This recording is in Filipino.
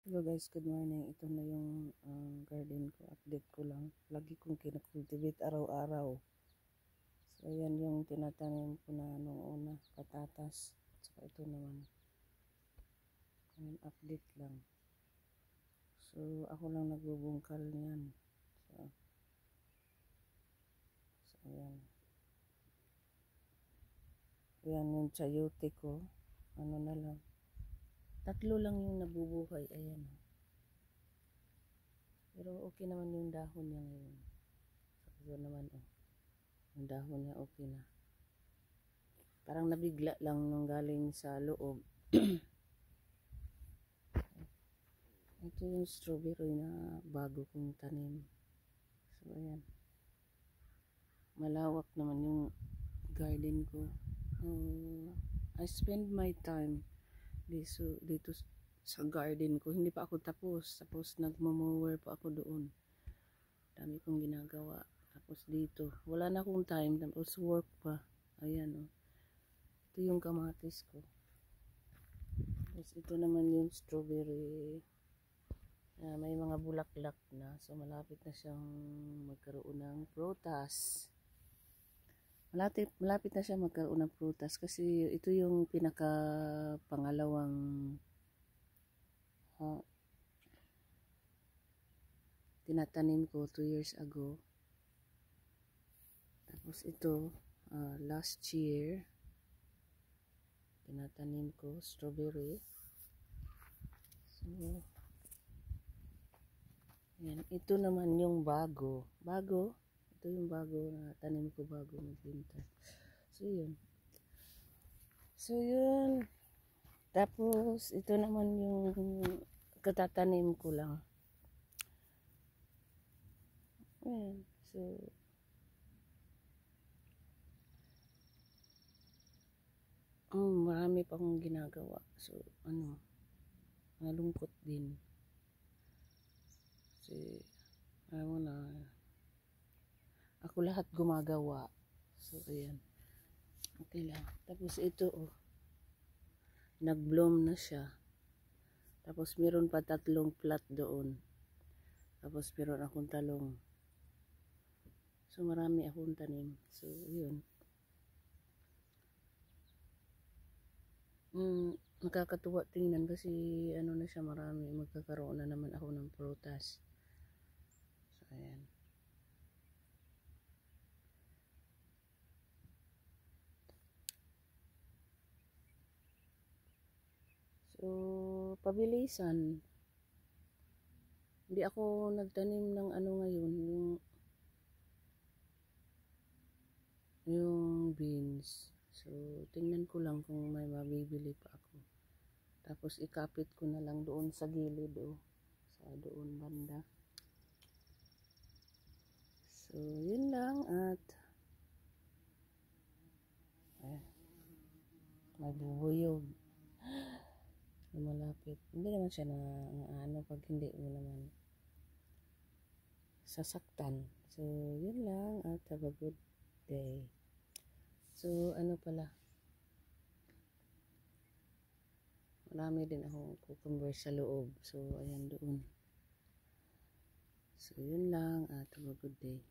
Hello guys, good morning. Ito na yung garden ko. Update ko lang. Lagi kong kinakultivate araw-araw. So yan yung tinatanim ko na nung una, patatas. Saka ito naman. Ayan, update lang. So ako lang nagbubungkal niyan. So ayan. Ayan yung chayote ko. Ano na lang. 3 lang yung nabubuhay. Ayan. Pero okay naman yung dahon niya ngayon. So naman yung dahon niya okay na. Parang nabigla lang nung galing sa loob. Ito yung strawberry na bago kong tanim. So ayan. Malawak naman yung garden ko. I spend my time dito sa garden ko. Hindi pa ako tapos. Tapos nagmo-mower pa ako doon. Dami kong ginagawa. Tapos dito. Wala na akong time. Tapos work pa. Ayan o. Ito yung kamatis ko. Tapos ito naman yung strawberry. May mga bulaklak na. So malapit na siyang magkaroon ng prutas. Malapit na siya magkaroon ng prutas. Kasi ito yung pinaka pangalawang tinatanim ko 2 years ago. Tapos ito last year tinatanim ko strawberry. So yan, ito naman yung bago. Ito yung bago na tanim ko bago mag-winter. So yun. Tapos ito naman yung katatanim ko lang. Ayan. So marami pa akong ginagawa. So malungkot din. Kasi alam mo na ako lahat gumagawa. So ayan. Okay lang. Tapos ito nag-bloom na siya. Tapos meron pa 3 plat doon. Tapos meron akong talong. So marami akong tanim. So yun. Nakakatuwa tingnan kasi ano na siya, marami. Magkakaroon na naman ako ng prutas. So ayan. So pabilisan. Hindi ako nagtanim ng ngayon, yung beans. So tingnan ko lang kung may mabibili pa ako. Tapos ikapit ko na lang doon sa gilid sa doon banda. So yun lang at may bubuyog. Malapit. Hindi naman siya na pag hindi mo naman sasaktan. So yun lang at have a good day. So pala, marami din akong cucumber sa loob. So ayan doon. So yun lang at have a good day.